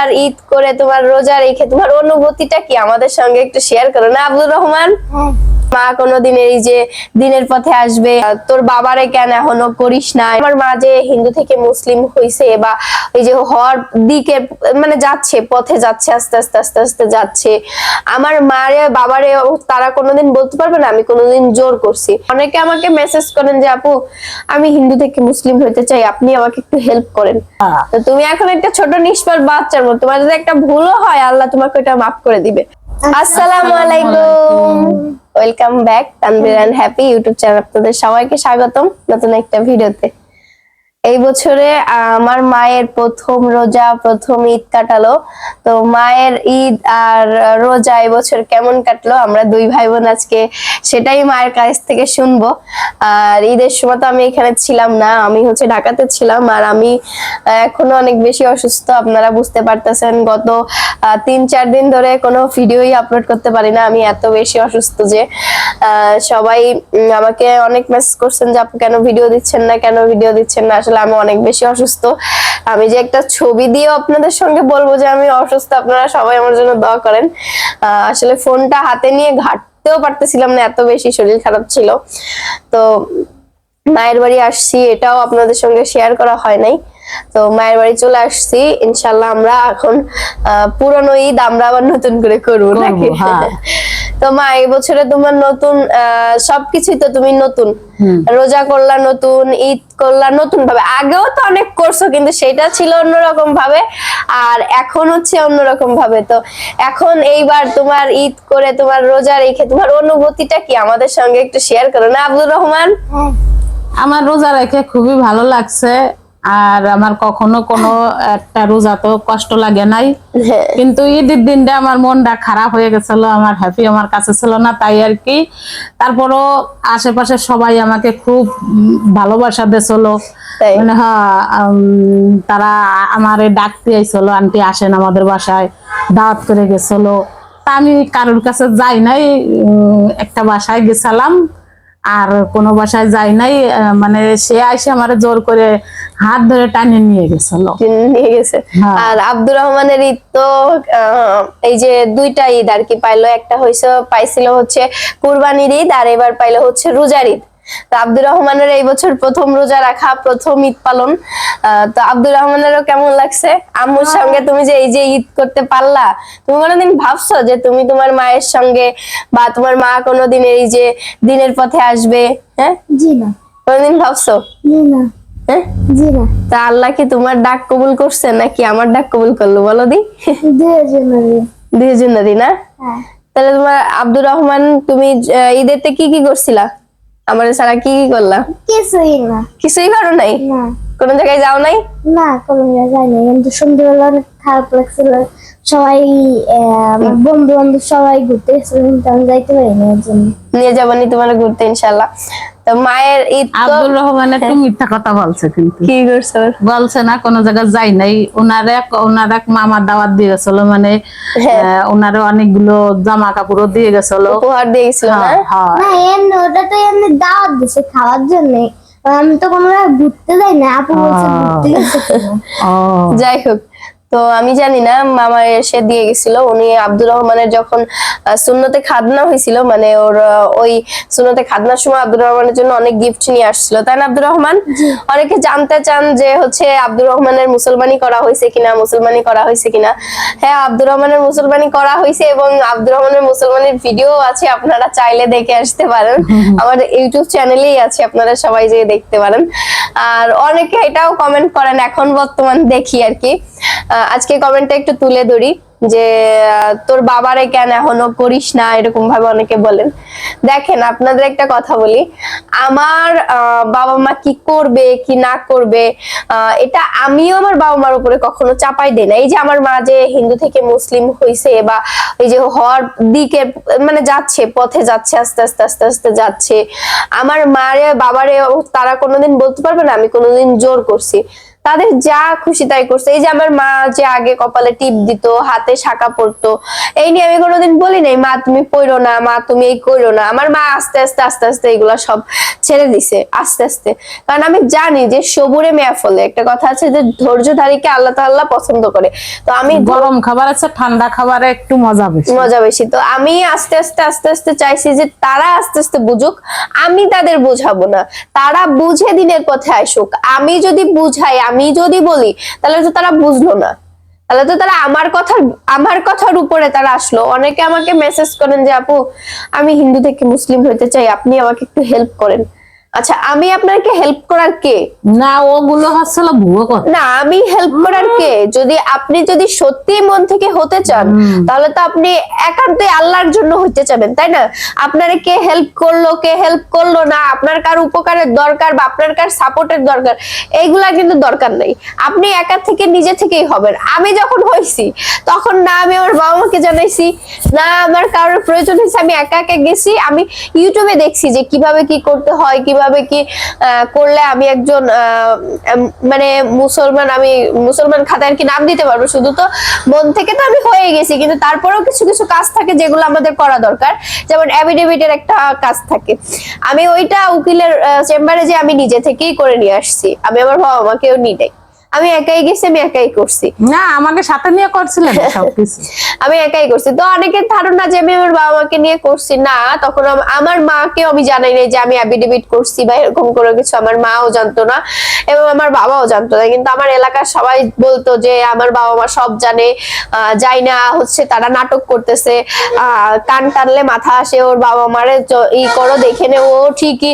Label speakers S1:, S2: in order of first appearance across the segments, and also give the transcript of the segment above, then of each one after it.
S1: আর ঈদ করে তোমার রোজা রেখে তোমার অনুভূতিটা কি আমাদের সঙ্গে একটু শেয়ার করো না আব্দুর রহমান। মা কোনোদিন এই যে দিনের পথে আসবে, তোর বাবারে কেন এখনো করিস না? আমার মা যে হিন্দু থেকে মুসলিম হইছে বা ওই যে হওয়ার দিকে মানে যাচ্ছে, পথে যাচ্ছে, আস্তে আস্তে আস্তে আস্তে যাচ্ছে। আমার মারে বাবারে তারা কোনোদিন বলতে পারবে না আমি কোনোদিন জোর করছি। অনেকে আমাকে মেসেজ করেন যে আপু আমি হিন্দু থেকে মুসলিম হইতে চাই, আপনি আমাকে একটু হেল্প করেন। তো তুমি এখন একটা ছোট নিষ্পাপ বাচ্চার মতো, তোমার যদি একটা ভুলও হয় আল্লাহ তোমাকে ওটা মাফ করে দিবে। আসসালামু আলাইকুম, welcome back Tanvir and happy YouTube channel. আপনাদের সবাইকে স্বাগতম নতুন একটা ভিডিওতে। এই বছরে আমার মায়ের প্রথম রোজা, প্রথম ঈদ কাটালো। তো মায়ের ঈদ আর রোজা এবছর কেমন কাটলো আমরা দুই ভাই বোন আজকে সেটাই মায়ের কাছ থেকে শুনবো। আর ঈদের সময় তো আমি এখানে ছিলাম না, আমি হচ্ছে ঢাকাতে ছিলাম। আর আমি এখনো অনেক বেশি অসুস্থ, আপনারা বুঝতে পারতেছেন। গত 3-4 দিন ধরে কোনো ভিডিওই আপলোড করতে পারি না, আমি এত বেশি অসুস্থ যে সবাই আমাকে অনেক মেসেজ করছেন যে আপু কেন ভিডিও দিচ্ছেন না, কেন ভিডিও দিচ্ছেন না। আসলে আমি অনেক বেশি অসুস্থ। আমি যে একটা ছবি দিয়ে আপনাদের সঙ্গে বলবো যে আমি অসুস্থ, আপনারা সবাই আমার জন্য দোয়া করেন। আসলে ফোনটা হাতে নিয়ে ঘাটতেও পারতেছিলাম না, এত বেশি শরীর খারাপ ছিল। তো মায়ের বাড়ি আসছি, এটাও আপনাদের সঙ্গে শেয়ার করা হয় নাই। তো মায়ের বাড়ি চলে আসছি, ইনশাল্লাহ আমরা এখন পুরনো ঈদ আমরা আবার নতুন করে করবো নাকি? তো মা এই বছরে তোমার নতুন সবকিছুই তো তুমি নতুন, রোজা করলা নতুন, ঈদ করলা নতুন ভাবে। আগেও তো অনেক করছো কিন্তু সেটা ছিল অন্যরকম ভাবে, আর এখন হচ্ছে অন্যরকম ভাবে। তো এখন এইবার তোমার ঈদ করে তোমার রোজা রেখে তোমার অনুভূতিটা কি আমাদের সঙ্গে একটু শেয়ার করো না আব্দুর রহমান।
S2: আমার রোজা রেখে খুবই ভালো লাগছে। আর আমার কখনো কোনো একটা রোজা তো কষ্ট লাগে নাই, কিন্তু ঈদের দিনটা আমার মনটা খারাপ হয়ে গেছিল, আমার হ্যাপি আমার কাছে ছিল না, তাই আর কি। তারপরও আশেপাশে সবাই আমাকে খুব ভালোবাসা দিয়েছিল, মানে তারা আমারে ডাকতে আইছিল, আন্টি আসেন আমাদের বাসায়, দাওয়াত করে গেছিল। তা আমি কারোর কাছে যাই নাই, একটা বাসায় গেছিলাম আর কোনো বাসায় যাই নাই। মানে সে আইসে আমার জোর করে হাত ধরে টানে নিয়ে গেছিল,
S1: নিয়ে গেছে। আর আব্দুর রহমানের ঈদ তো এই যে দুইটা ঈদ আর কি পাইলো, একটা পাইছিল হচ্ছে কুরবানির ঈদ, আর এবার পাইলো হচ্ছে রোজার ঈদ। তো আব্দুর রহমানের এই বছর প্রথম রোজা রাখা, প্রথম ঈদ পালন। তো আব্দুর রহমানেরও কেমন লাগছে? আম্মুর সঙ্গে তুমি যে এই যে ঈদ করতে পারলা, তুমি কোনোদিন ভাবছো যে তুমি তোমার মায়ের সঙ্গে বা তোমার মা কোনোদিন এই যে দিনের পথে আসবে? হ্যাঁ, জি না। কোনোদিন ভাবছো? জি না। হ্যাঁ, জি না। তা আল্লাহ কি তোমার ডাক কবুল করছে নাকি আমার ডাক কবুল করলো বলো দি? দুইজনেরই না? তাহলে তোমার আব্দুর রহমান তুমি ঈদেতে কি কি করছিলা? আমার ছাড়া কি কি করলা?
S3: কিছুই না।
S1: কিছুই করো নাই?
S3: না।
S1: কোন জায়গায় যাও নাই?
S3: না, কোনো জায়গায় যাই নাই। কিন্তু সন্ধ্যাবেলা অনেক খারাপ লাগছিল, সবাই বন্ধু বান্ধব সবাই ঘুরতে গেছিল, কিন্তু আমি যাইতে পারিনি। এর জন্য
S1: নিয়ে যাবানি তোমার ঘুরতে ইনশাল্লাহ। তো মায়ের ঈদ তো
S2: আব্দুর রহমান একটু মিথ্যা কথা বলছে, কিন্তু
S1: কি করছে?
S2: বলছে না কোনো জায়গায় যাই নাই। ওনার এক মামা দাওয়াত দিয়ে গেছিল, মানে ওনারে অনেকগুলো জামা কাপড়ও দিয়ে গেছিল,
S1: উপহার দিয়ে গেছিল না?
S3: না, এমনি ওটা তো এমনি দাওয়াত দিছে খাওয়ার জন্য। আমি তো কোনো ঘুরতে যাই না, আপু বলছে ঘুরতে গেছে।
S1: যাই হোক, তো আমি জানি না, মামা এসে দিয়ে গেছিল। উনি আব্দুর রহমানের যখন সুন্নতে খাদনা হয়েছিল, মানে ওর ওই সুন্নতে খাদনার সময় আব্দুর রহমানের জন্য অনেক গিফট নিয়ে আসছিল, তাই না আব্দুর রহমান? অনেকে জানতে চান যে হচ্ছে আব্দুর রহমানের মুসলমানি করা হয়েছে কিনা, মুসলমানি করা হয়েছে কিনা। হ্যাঁ, আব্দুর রহমানের মুসলমানি করা হয়েছে এবং আব্দুর রহমানের মুসলমানের ভিডিও আছে, আপনারা চাইলে দেখে আসতে পারেন। আমার ইউটিউব চ্যানেলেই আছে, আপনারা সবাই যেয়ে দেখতে পারেন। আর অনেকে এটাও কমেন্ট করেন, এখন বর্তমান দেখি আর কি। আজকে কমেন্টটা একটু তুলে ধরি যে তোর বাবারে কেন এখনো করিস না, এরকম ভাবে অনেকে বলেন। দেখেন, আপনাদের একটা কথা বলি, আমার বাবা মা কি করবে কি না করবে এটা আমিও আমার বাবা মার উপরে কখনো চাপাই দেই না। এই যে আমার মা যে হিন্দু থেকে মুসলিম হইছে বা এই যে হওয়ার দিকে মানে যাচ্ছে, পথে যাচ্ছে, আস্তে আস্তে আস্তে আস্তে যাচ্ছে। আমার মারে বাবারে তারা কোনোদিন বলতে পারবে না আমি কোনোদিন জোর করছি। তাদের যা খুশি তাই করছে। এই যে আমার মা যে আগে কপালে টিপ দিত, হাতে শাঁখা পরতো, এই নিয়ে আমি কোনোদিন বলি নাই মা তুমি পড়ো না, মা তুমি এই করো না। আমার মা আস্তে আস্তে আস্তে আস্তে এগুলা সব ছেড়ে দিছে আস্তে আস্তে, কারণ আমি জানি যে সবুরে মেয়া ফলে, একটা কথা আছে যে ধৈর্যধারীকে আল্লাহ তাআলা পছন্দ করে। তো আমি
S2: গরম খাবার আছে, ঠান্ডা খাবারে একটু মজা বেশি।
S1: মজা বেশি। তো আমি আস্তে আস্তে আস্তে আস্তে চাইছি যে তারা আস্তে আস্তে বুঝুক, আমি তাদের বোঝাবো না, তারা বুঝে দিনের পথে আসুক। আমি যদি বুঝাই, আমি যদি বলি, তাহলে তো তারা বুঝলো না, তাহলে তো তারা আমার কথার উপরে তারা আসলো। অনেকে আমাকে মেসেজ করেন যে আপু আমি হিন্দু থেকে মুসলিম হইতে চাই, আপনি আমাকে একটু হেল্প করেন। আচ্ছা, আমি আপনাকে হেল্প করার কে?
S2: না, ওগুলো হচ্ছে ভুয়ো কথা।
S1: না, আমি হেল্প করার কে? আপনি যদি সত্যি মন থেকে হতে চান, তাহলে তো আপনি একান্তই আল্লাহর জন্য হইতে চাবেন, তাই না? আপনারে কে হেল্প করলো, কে হেল্প করলো না, আপনার কার উপকারের দরকার বা আপনার কার সাপোর্টের দরকার, এইগুলা কিন্তু দরকার নাই। আপনি একা থেকে নিজে থেকেই হবেন। আমি যখন হইছি তখন না আমি আমার বাবা মাকে জানাইছি, না আমার কারোর প্রয়োজন হয়েছে, আমি একা একা গেছি। আমি ইউটিউবে দেখছি যে কিভাবে কি করতে হয়, কিভাবে কি করলে আমি একজন মানে মুসলমান, আমি মুসলমান খাতায় কি নাম দিতে পারবো। শুধু তো মন থেকে তো আমি হয়ে গেছি, কিন্তু তারপরেও কিছু কিছু কাজ থাকে যেগুলো আমাদের করা দরকার, যেমন অ্যাফিডেভিটের একটা কাজ থাকে। আমি ওইটা উকিলের চেম্বারে যে আমি নিজে থেকেই করে নিয়ে আসছি, আমি আমার বাবা মাকেও নিই নাই, আমি একাই গেছি, আমি একাই করছি।
S2: না, আমাকে সাথে নিয়ে করছিলেন সবকিছু।
S1: আমি একাই করছি। তো অনেকের ধারণা যে আমি আমার বাবা মাকে নিয়ে করছি, না, তখন আমার মাকেও আমি জানাই নাই যে আমি অ্যাফিডেভিট করছি বা এরকম করে কিছু। আমার মাও জানতো না এবং আমার বাবাও জানতো না, কিন্তু আমার এলাকার সবাই বলতো যে আমার বাবা মা সব জানে, যাই না হচ্ছে তারা নাটক করতেছে, কান টানলে মাথা আসে, ওর বাবা মারে ই করো দেখে নে, ও ঠিকই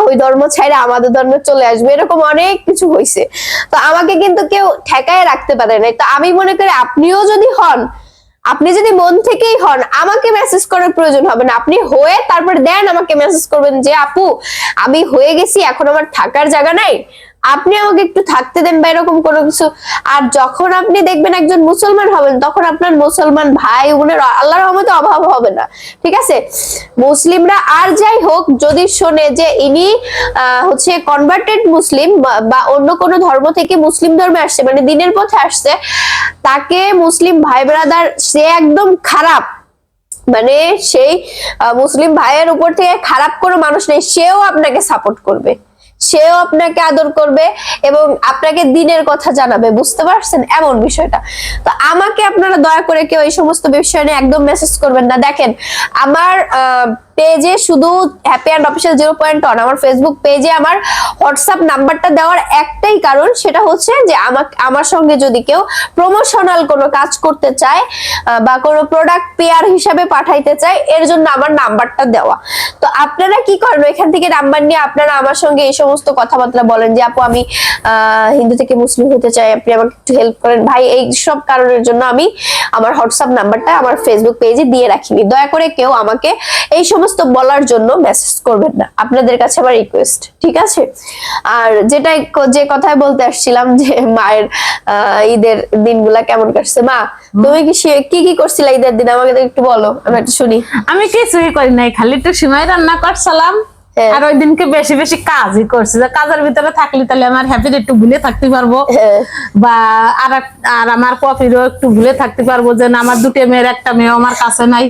S1: ওই ধর্ম ছাইরে আমাদের ধর্মে চলে আসবে, এরকম অনেক কিছু হয়েছে। তো আমাকে কিন্তু কেউ ঠেকায় রাখতে পারে নাই। তো আমি মনে করি আপনিও যদি হন, আপনি যদি মন থেকেই হন, আমাকে মেসেজ করার প্রয়োজন হবে না। আপনি হয়ে তারপর দেন আমাকে মেসেজ করবেন যে আপু আমি হয়ে গেছি, এখন আমার থাকার জায়গা নাই, আপনি আমাকে একটু থাকতে দেন বা এরকম কোনো কিছু। আর যখন আপনি দেখবেন একজন মুসলমান হবেন, তখন আপনার মুসলমান ভাই বোনের আল্লাহর রহমতে অভাব হবে না, ঠিক আছে? মুসলিমরা আর যাই হোক, যদি শোনে যে ইনি হচ্ছে কনভার্টেড মুসলিম বা অন্য কোনো ধর্ম থেকে মুসলিম ধর্মে আসছে, মানে দিনের পথে আসছে, তাকে মুসলিম ভাই ব্রাদার সে একদম খারাপ, মানে সেই মুসলিম ভাইয়ের উপর থেকে খারাপ কোনো মানুষ নেই, সেও আপনাকে সাপোর্ট করবে, সেও আপনাকে আদর করবে এবং আপনাকে দিনের কথা জানাবে, বুঝতে পারছেন এমন বিষয়টা। তো আমাকে আপনারা দয়া করে কেউ এই সমস্ত বিষয় নিয়ে একদম মেসেজ করবেন না। দেখেন আমার পেজে শুধু হ্যাপি অ্যান্ড অফিশিয়াল 0.1, আমার ফেসবুক পেজে আমার হোয়াটসঅ্যাপ নাম্বারটা দেওয়ার একটাই কারণ, সেটা হচ্ছে যে আমার সঙ্গে যদি কেউ প্রমোশনাল কোনো কাজ করতে চায় বা কোনো প্রোডাক্ট পেয়ার হিসাবে পাঠাইতে চায়, এর জন্য আমার নাম্বারটা দেওয়া। তো আপনারা কি করেন, এখান থেকে নাম্বার নিয়ে আপনারা আমার সঙ্গে এই সমস্ত কথাবার্তা বলেন যে আপু আমি হিন্দু থেকে মুসলিম হতে চাই, আপনি আমাকে একটু হেল্প করেন। ভাই এই সব কারণের জন্য আমি আমার হোয়াটসঅ্যাপ নাম্বারটা আমার ফেসবুক পেজে দিয়ে রাখিনি। দয়া করে কেউ আমাকে এই সমস্ত বলার জন্য মেসেজ করবেন না, আপনাদের কাছে আমার রিকোয়েস্ট, ঠিক আছে? আর যে কথাই বলতে আসছিলাম যে মায়ের ঈদের দিনগুলা কেমন কাটছে। মা তুমি কি কি করছিলা ঈদের দিন, আমাকে একটু বলো, আমি একটু শুনি।
S2: আমি কিছুই করি নাই, খালি একটু সিমাই রান্না করছিলাম। আর ওই দিনকে বেশি বেশি কাজই করছি, যে কাজের ভিতরে থাকলে তাহলে আমার হ্যাপির একটু ভুলে থাকতে পারবো, বা আর আমার কফিরও একটু ভুলে থাকতে পারবো, যে না আমার দুটো মেয়ের একটা মেয়ে আমার কাছে নাই,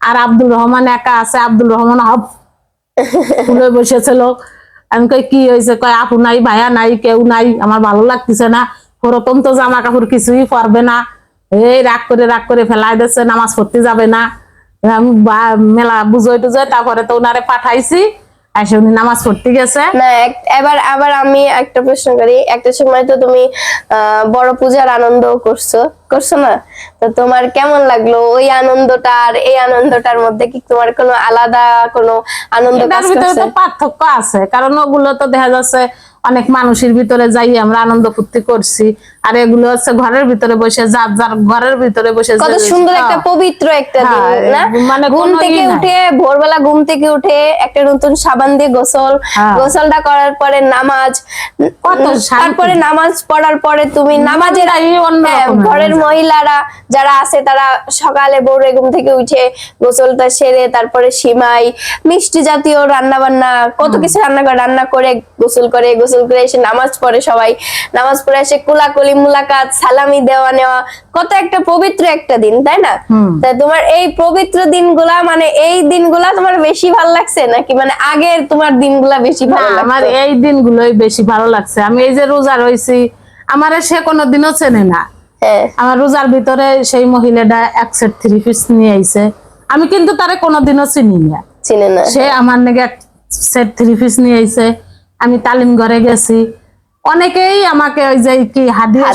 S2: আর আব্দুল রহমান একা আছে। আব্দুল রহমান ভুলে বসেছিল। আমি কই কি হয়েছে, কয় আপু নাই, ভাইয়া নাই, কেউ নাই, আমার ভালো লাগতেছে না, ওরকম তো জামা কাপড় কিছুই পরবে না, এই রাগ করে ফেলাই দিচ্ছে, নামাজ পড়তে যাবে না। আমি মেলা বুঝোই টুজোই, তারপরে তো ওনারে পাঠাইছি, এসে উনি নামাজ পড়তে গেছে।
S1: না আবার আমি একটা প্রশ্ন করি, একটা সময় তো তুমি বড় পূজার আনন্দ করছো না? তো তোমার কেমন লাগলো ওই আনন্দটা আর এই আনন্দটার মধ্যে? কি তোমার কোনো আলাদা কোনো আনন্দ কাজ করছে?
S2: পার্থক্য আছে, কারণ ওগুলো তো দেখা যাচ্ছে অনেক মানুষের ভিতরে যাই আমরা আনন্দ ফুর্তি করছি, আর এগুলো হচ্ছে ঘরের ভিতরে বসে যার যার ঘরের ভিতরে বসে
S1: কত সুন্দর একটা পবিত্র একটা দিন না?
S2: মানে
S1: ঘুম থেকে উঠে ভোরবেলা ঘুম থেকে উঠে একটা নতুন সাবান দিয়ে গোসলটা করার পরে নামাজ, তারপরে নামাজ পড়ার পরে তুমি নামাজের ঘরের মহিলারা যারা আছে তারা সকালে ভোরে ঘুম থেকে উঠে গোসলটা সেরে তারপরে সিমাই মিষ্টি জাতীয় রান্না বান্না কত কিছু রান্না করে গোসল করে এসে নামাজ পড়ে, সবাই নামাজ পড়ে এসে কোলাকুলি মুলাকাত সালামি দেওয়া নেওয়া, কত একটা পবিত্র একটা দিন, তাই না? তাই তোমার এই পবিত্র দিনগুলা মানে এই দিনগুলা তোমার বেশি ভালো লাগছে নাকি মানে আগের তোমার দিনগুলা বেশি ভালো লাগছে?
S2: আমার এই দিনগুলোই বেশি ভালো লাগছে। আমি এই যে রোজা রয়েছি আমার সে কোনোদিনও চেনে না। আমার রোজার ভিতরে সেই মহিলাটা এক সেট 3 পিস নিয়ে আইছে, আমি কিন্তু তারে কোনোদিনও চিনি না। সে আমার নাকি এক সেট 3 পিস নিয়ে আইছে। আমি তালিম ঘরে গেছি, অনেকেই আমাকে ওই যে কি হাদিয়া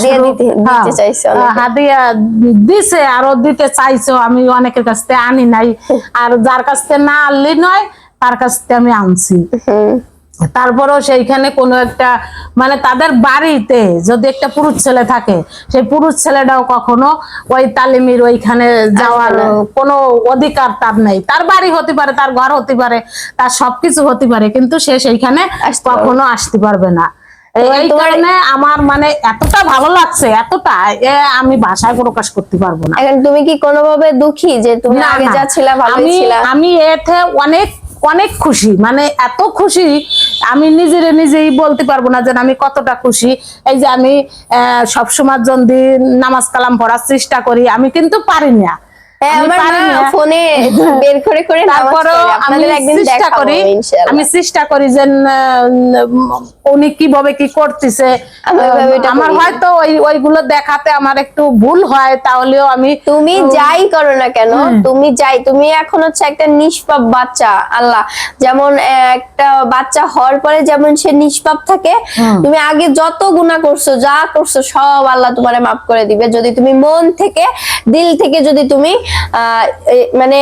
S2: দিছে আরো দিতে চাইছো, আমি অনেকের কাছ থেকে আনি নাই, আর যার কাছ থেকে না আনলি নয় তার কাছ থেকে আমি আনছি। তারপরেও সেইখানে কোনো একটা মানে তাদের বাড়িতে যদি একটা পুরুষ ছেলে থাকে সেই পুরুষ ছেলেটাও কখনো ওই তালিমের ওইখানে যাওয়ার কোনো অধিকার তার নেই। তার বাড়ি হতে পারে, তার ঘর হতে পারে, তার সবকিছু হতে পারে, কিন্তু সে সেইখানে কখনো আসতে পারবে না। এই কারণে আমার মানে এতটা ভালো লাগছে, এতটা আমি ভাষায় প্রকাশ করতে পারবো না।
S1: এখন তুমি কি কোনোভাবে দুঃখী যে তুমি আগে যা ছিলা ভালোই ছিলা?
S2: আমি এতে অনেক অনেক খুশি, মানে এত খুশি আমি নিজেই বলতে পারবো না যে আমি কতটা খুশি। এই যে আমি সবসময় যদি নামাজ কালাম পড়ার চেষ্টা করি, আমি কিন্তু পারি না। আমি চেষ্টা করি যে উনি কিভাবে কি করতেছে, আমার হয়তো ওইগুলো দেখাতে আমার একটু ভুল হয়, তাহলেও আমি
S1: তুমি যাই করো না কেন তুমি এখন হচ্ছে একটা নিষ্পাপ বাচ্চা। আল্লাহ যেমন একটা বাচ্চা হওয়ার পরে যেমন সে নিষ্পাপ থাকে, তুমি আগে যত গুনাহ করছো যা করছো সব আল্লাহ তোমারে মাফ করে দিবে যদি তুমি মন থেকে দিল থেকে যদি তুমি মানে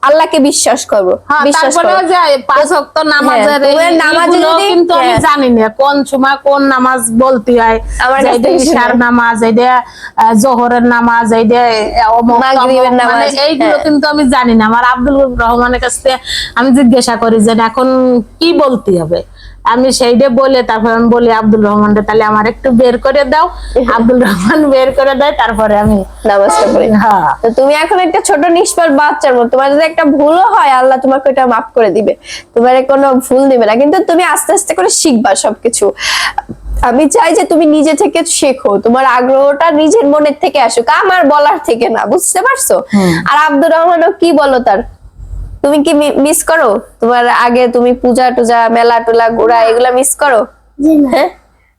S1: আল্লাহকে বিশ্বাস করবো।
S2: পাঁচ ওয়াক্ত নামাজের কিন্তু আমি জানি না কোন সময় কোন নামাজ বলতে হয়, ইশার নামাজ, এইটা জোহরের নামাজ, এইটা মাগরিবের নামাজ, এইগুলো কিন্তু আমি জানি না। আমার আব্দুল রহমানের কাছে আমি জিজ্ঞাসা করি যে এখন কি বলতে হবে, আমি সেইটা বলে তারপর আমি বলি আব্দুল রহমান তাহলে আমার একটু বের করে দাও। আব্দুল রহমান বের করে দেয়, তারপরে আমি
S1: নামাজটা পড়ি। তো তুমি এখন একটা ছোট নিষ্পাপ বাচ্চার মতো, তোমার যদি একটা ভুলও হয় আল্লাহ তোমাকে ওটা মাফ করে দিবে, তোমার কোনো ভুল দিবে না, কিন্তু তুমি আস্তে আস্তে করে শিখবা সবকিছু। আমি চাই যে তুমি নিজে থেকে শেখো, তোমার আগ্রহটা নিজের মনের থেকে আসুক, আমার বলার থেকে না, বুঝতে পারছো? আর আব্দুর রহমানও কি বলো তার, তুমি কি মিস করো তোমার আগে তুমি পূজা টুজা মেলা টোলা ঘোরা এগুলা মিস করো? হ্যাঁ,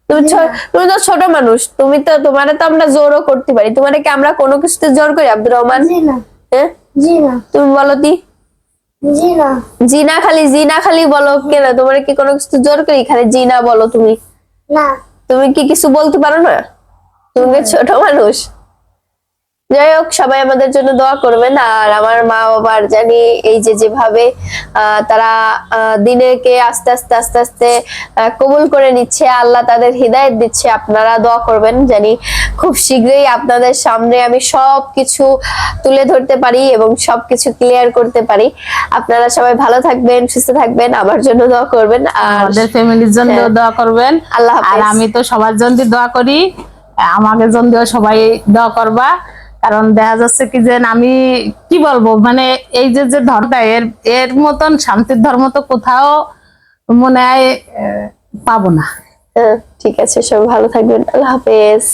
S1: তুমি তো ছোট মানুষ, তুমি তো তোমারে তো আমরা জোরও করতে পারি, তোমারে কি আমরা কোনো কিছুতে জোর করি আব্দুর রহমান? হ্যাঁ তুমি বলো দি জিনা খালি বলো কেন, তোমার কি কোনো কিছু জোর করি? খালি জিনা বলো তুমি, তুমি কি কিছু বলতে পারো না? তুমি ছোট মানুষ। যাই হোক, সবাই আমাদের জন্য দোয়া করবেন। আর আমার মা বাবার জানি এই যে যেভাবে তারা দিনকে আস্তে আস্তে কবুল করে নিচ্ছে, আল্লাহ তাদের হিদায়াত দিচ্ছে, আপনারা দোয়া করবেন জানি খুব শীঘ্রই আপনাদের সামনে আমি সবকিছু তুলে ধরতে পারি এবং সবকিছু ক্লিয়ার করতে পারি। আপনারা সবাই ভালো থাকবেন, সুস্থ থাকবেন, আমার জন্য দোয়া করবেন, আর
S2: আমাদের ফ্যামিলির জন্য দোয়া করবেন।
S1: আল্লাহ
S2: আর
S1: হাফেজ।
S2: আমি তো সবার জন্য দোয়া করি, আমাদের জন্য সবাই দোয়া করবা। কারণ দেখা যাচ্ছে কি যে আমি কি বলবো, মানে এই যে ধর্মটা এর মতন শান্তির ধর্ম তো কোথাও মনে হয় পাবো না।
S1: ঠিক আছে, সবাই ভালো থাকবেন, আল্লাহ হাফেজ।